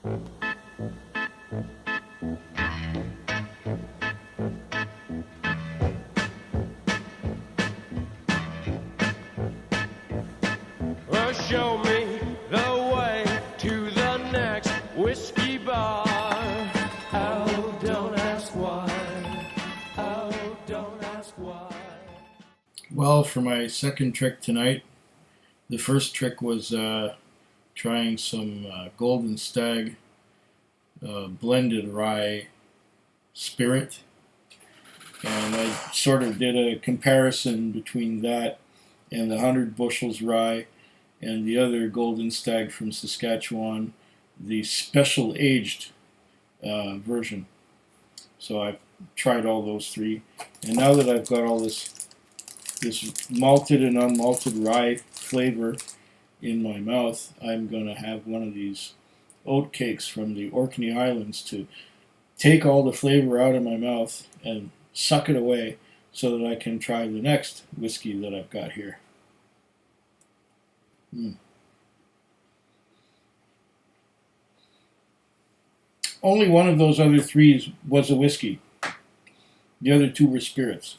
Well, show me the way to the next whiskey bar. Oh, don't ask why. Oh, don't ask why. Well, for my second trick tonight, the first trick was trying some Golden Stag blended rye spirit, and I sort of did a comparison between that and the 100 bushels rye and the other Golden Stag from Saskatchewan, the special aged version. So I've tried all those three, and now that I've got all this malted and unmalted rye flavor in my mouth, I'm going to have one of these oat cakes from the Orkney Islands to take all the flavor out of my mouth and suck it away so that I can try the next whiskey that I've got here. Only one of those other three was a whiskey. The other two were spirits.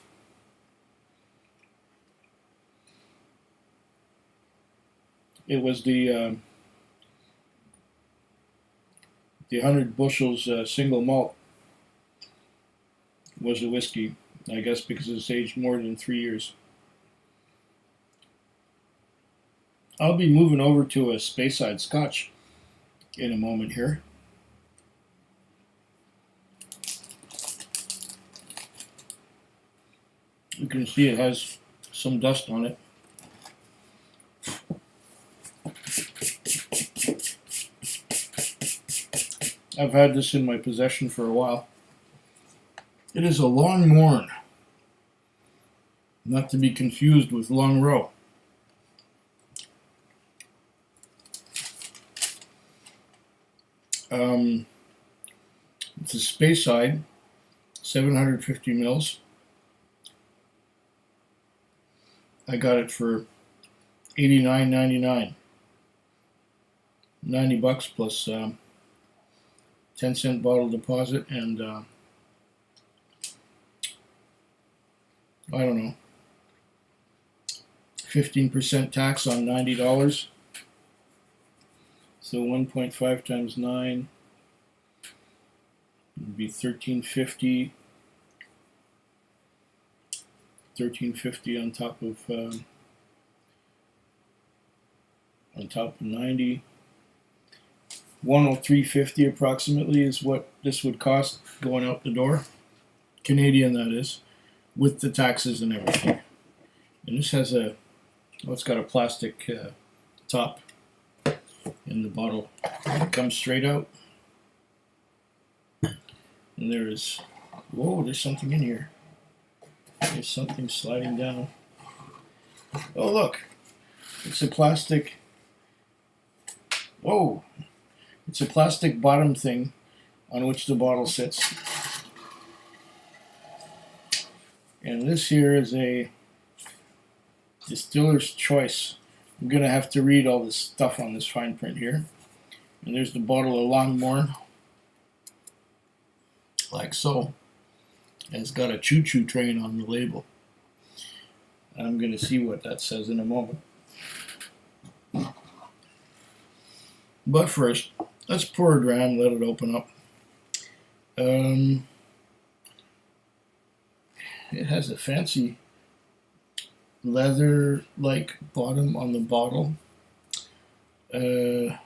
It was the 100 bushels single malt was a whiskey, I guess because it's aged more than 3 years. I'll be moving over to a Speyside Scotch in a moment here. You can see it has some dust on it. I've had this in my possession for a while. It is a Longmorn, not to be confused with Long Row. It's a Speyside, 750 mils. I got it for $89.99, $90 plus 10-cent bottle deposit, and I don't know, 15% tax on $90. So 1.5 times 9 would be $13.50. $13.50 on top of 90. $103.50 approximately is what this would cost going out the door. Canadian, that is, with the taxes and everything. And this has a, well, it's got a plastic top in the bottle. It comes straight out. And there is, whoa, there's something in here. There's something sliding down. Oh, look. It's a plastic, whoa. It's a plastic bottom thing on which the bottle sits. And this here is a distiller's choice. I'm going to have to read all this stuff on this fine print here. And there's the bottle of Longmorn, like so. And it's got a choo-choo train on the label. I'm going to see what that says in a moment. But first, let's pour a dram, let it open up. It has a fancy leather-like bottom on the bottle. It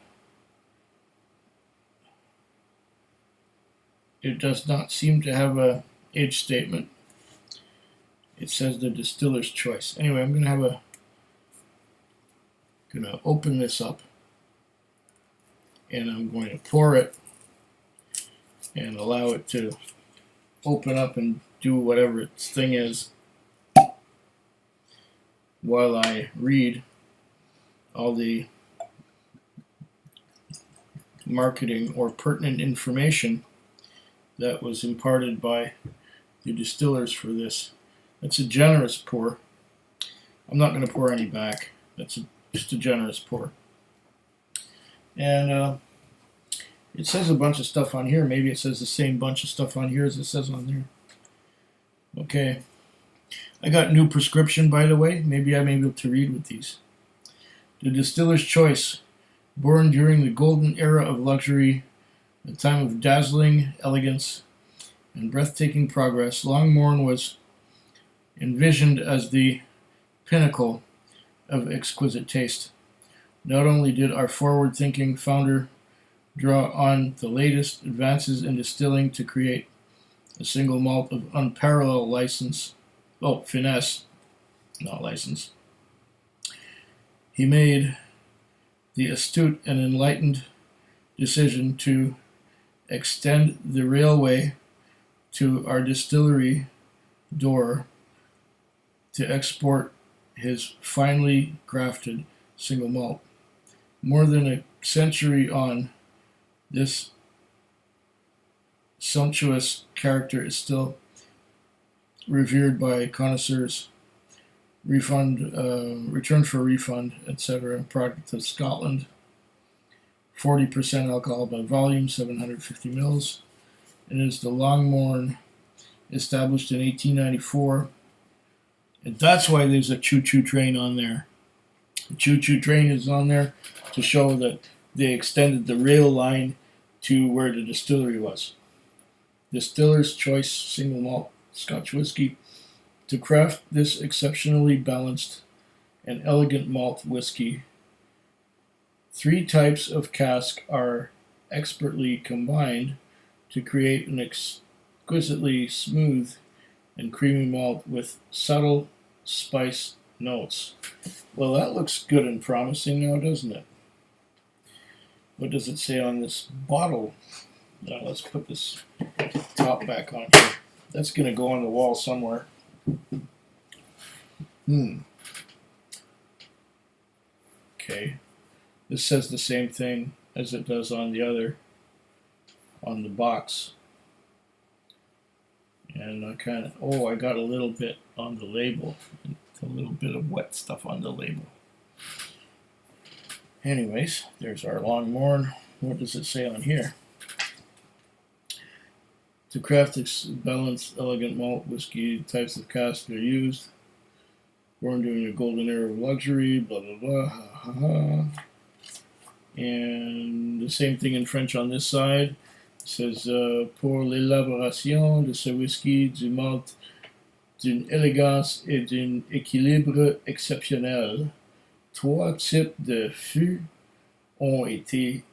does not seem to have a age statement. It says the distiller's choice. Anyway, I'm gonna open this up, and I'm going to pour it and allow it to open up and do whatever its thing is while I read all the marketing or pertinent information that was imparted by the distillers for this. That's a generous pour. I'm not going to pour any back. That's just a generous pour. And It says a bunch of stuff on here. Maybe it says the same bunch of stuff on here as it says on there. Okay. I got new prescription, by the way. Maybe I'm able to read with these. The Distiller's Choice. Born during the golden era of luxury, a time of dazzling elegance and breathtaking progress, Longmorn was envisioned as the pinnacle of exquisite taste. Not only did our forward-thinking founder draw on the latest advances in distilling to create a single malt of unparalleled finesse, not license, he made the astute and enlightened decision to extend the railway to our distillery door to export his finely crafted single malt. More than a century on, this sumptuous character is still revered by connoisseurs. Return for refund, etc. Product of Scotland. 40% alcohol by volume, 750 mils. It is the Longmorn, established in 1894. And that's why there's a choo-choo train on there. The choo-choo train is on there to show that they extended the rail line to where the distillery was. Distiller's Choice Single Malt Scotch Whisky. To craft this exceptionally balanced and elegant malt whisky, 3 types of cask are expertly combined to create an exquisitely smooth and creamy malt with subtle spice notes. Well, that looks good and promising now, doesn't it? What does it say on this bottle? Now let's put this top back on here. That's going to go on the wall somewhere. Okay. This says the same thing as it does on the box. And I got a little bit on the label. A little bit of wet stuff on the label. Anyways, there's our Longmorn. What does it say on here? To craft this balanced, elegant malt whiskey, types of cask are used. Born during the golden era of luxury, blah, blah, blah, ha, ha, ha. And the same thing in French on this side. It says, pour l'élaboration de ce whisky, du malt, d'une élégance et d'un équilibre exceptionnel, 3 types de fûts ont été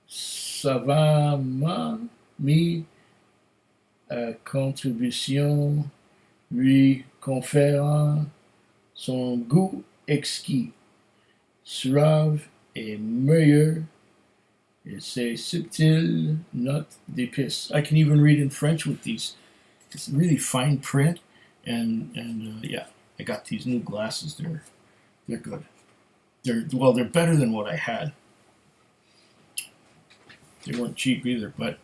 savamment mis à contribution, lui conférant son goût exquis, suave et meilleur, et ses subtiles notes d'épices. I can even read in French with these. It's really fine print, and yeah, I got these new glasses. They're good. They're better than what I had. They weren't cheap either, but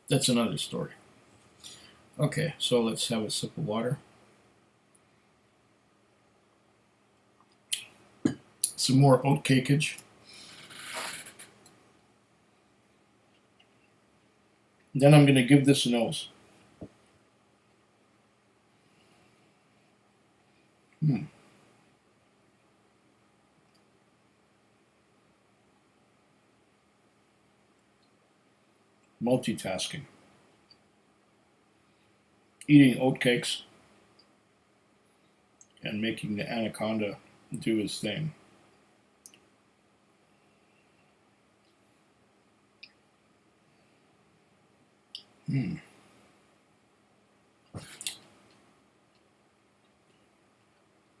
that's another story. Okay, so let's have a sip of water. Some more oat cakeage. Then I'm going to give this a nose. Multitasking. Eating oatcakes and making the anaconda do his thing.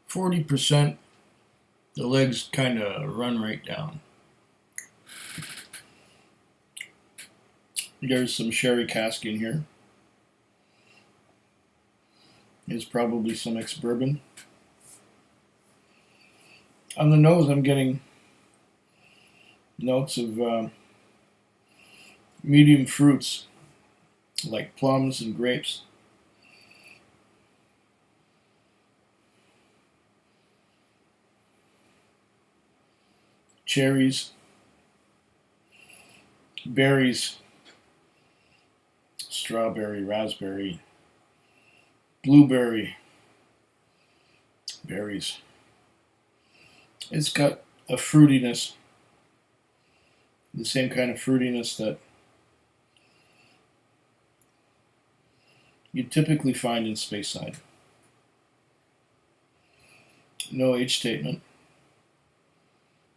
40%, the legs kind of run right down. There's some sherry cask in here. There's probably some ex-bourbon. On the nose, I'm getting notes of medium fruits, like plums and grapes. Cherries. berries, strawberry, raspberry, blueberry, berries. It's got a fruitiness, the same kind of fruitiness that you typically find in Speyside. No age statement,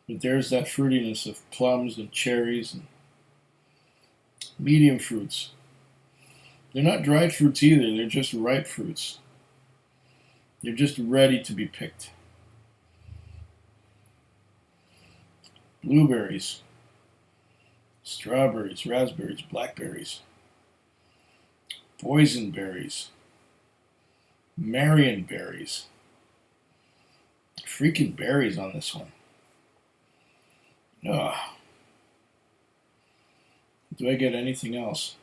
but there's that fruitiness of plums and cherries and medium fruits. They're not dried fruits either, they're just ripe fruits. They're just ready to be picked. Blueberries, strawberries, raspberries, blackberries, boysenberries, Marion berries. Freaking berries on this one. Ugh. Do I get anything else?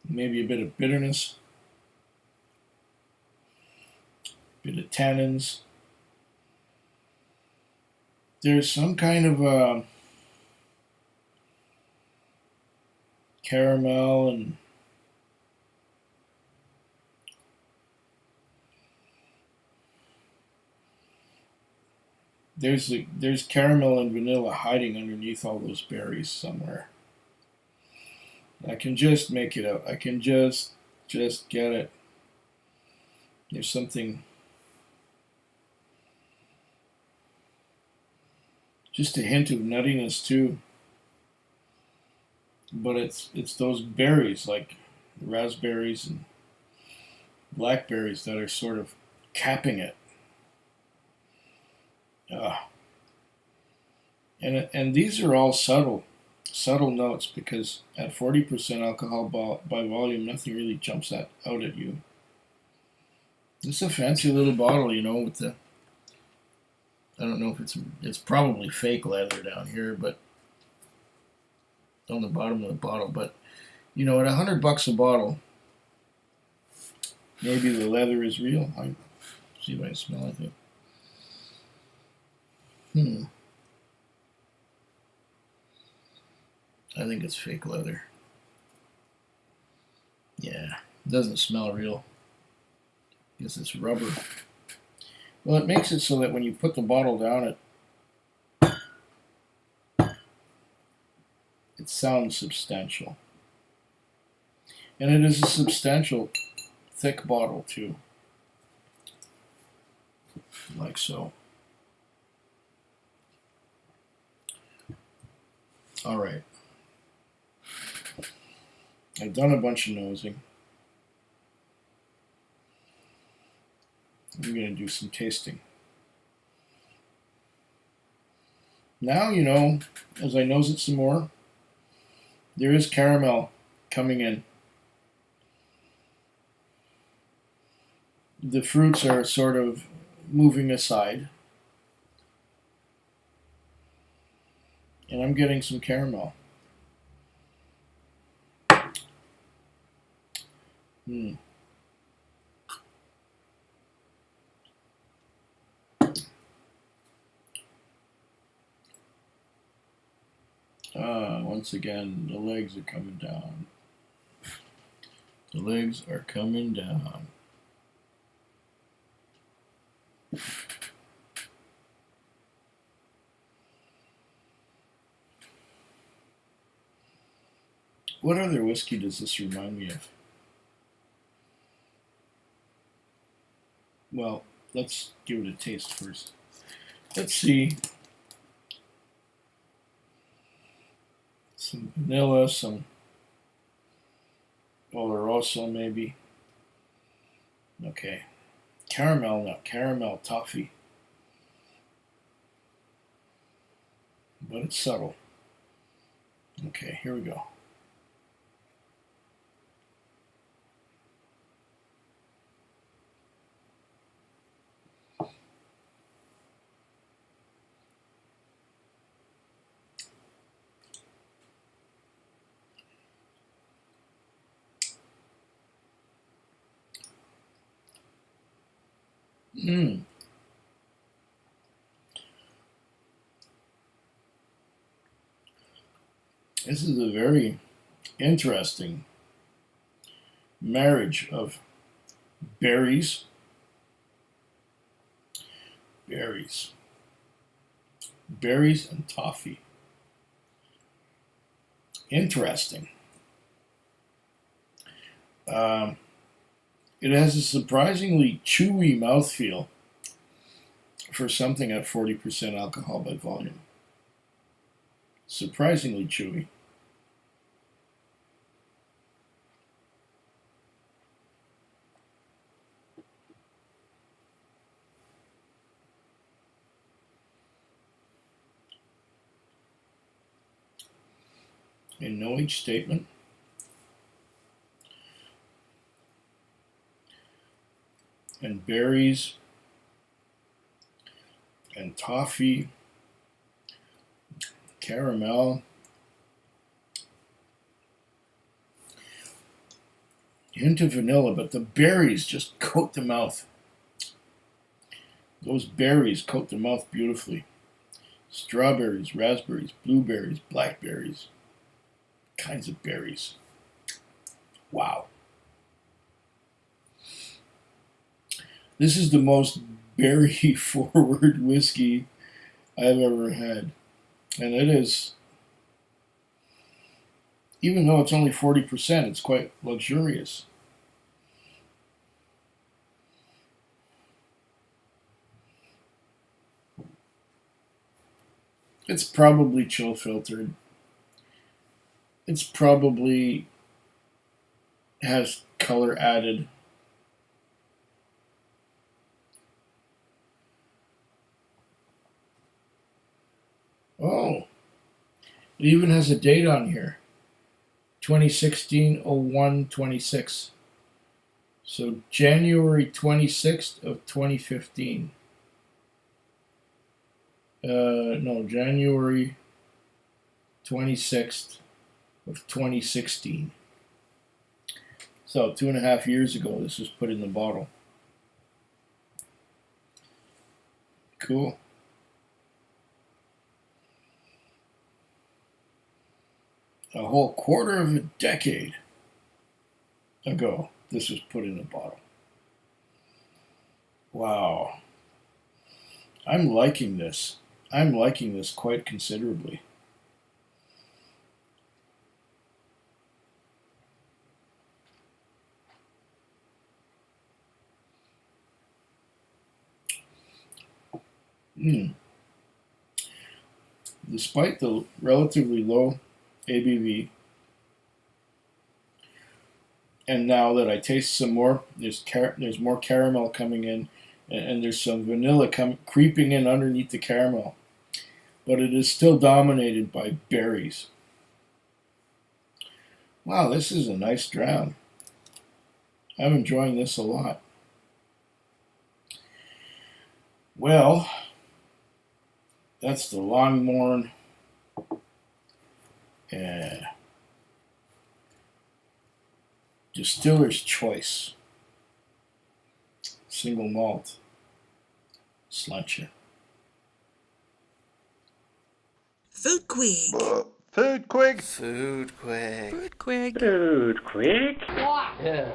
Maybe a bit of bitterness, a bit of tannins. There's some kind of caramel and there's caramel and vanilla hiding underneath all those berries somewhere. I can just make it out. I can just get it. There's something, just a hint of nuttiness too. But it's those berries like raspberries and blackberries that are sort of capping it. And these are all subtle notes, because at 40% alcohol by volume, nothing really jumps out at you. It's a fancy little bottle, you know, with the, I don't know if it's probably fake leather down here, but on the bottom of the bottle. But you know, at $100 a bottle, maybe the leather is real. I see if I smell anything. I think it's fake leather. Yeah, it doesn't smell real. I guess it's rubber. Well, it makes it so that when you put the bottle down, it sounds substantial. And it is a substantial, thick bottle too. Like so. All right. I've done a bunch of nosing. I'm going to do some tasting. Now, you know, as I nose it some more, there is caramel coming in. The fruits are sort of moving aside. And I'm getting some caramel. Once again, the legs are coming down. The legs are coming down. What other whiskey does this remind me of? Well, let's give it a taste first. Let's see. Some vanilla, some Oloroso maybe. Okay. Caramel, not caramel toffee. But it's subtle. Okay, here we go. Mm. This is a very interesting marriage of berries, berries, berries and toffee. Interesting. Um, it has a surprisingly chewy mouthfeel for something at 40% alcohol by volume. Surprisingly chewy. And no age statement. And berries and toffee, caramel, hint of vanilla, but the berries just coat the mouth. Those berries coat the mouth beautifully. Strawberries, raspberries, blueberries, blackberries, kinds of berries. Wow. This is the most berry forward whiskey I've ever had. And it is, even though it's only 40%, it's quite luxurious. It's probably chill filtered. It's probably has color added. Oh, it even has a date on here. 2016-01-26. So January 26th of 2015. No, January 26th of 2016. So 2.5 years ago, this was put in the bottle. Cool. A whole quarter of a decade ago, this was put in a bottle. Wow. I'm liking this. I'm liking this quite considerably. Mm. Despite the relatively low ABV, and now that I taste some more, there's more caramel coming in, and there's some vanilla creeping in underneath the caramel, but it is still dominated by berries. Wow, this is a nice dram. I'm enjoying this a lot. Well, that's the Longmorn Distiller's Choice Single Malt Slancha. Food Quig. Food quick. Food quick. Food Quig. Food quick. Yeah.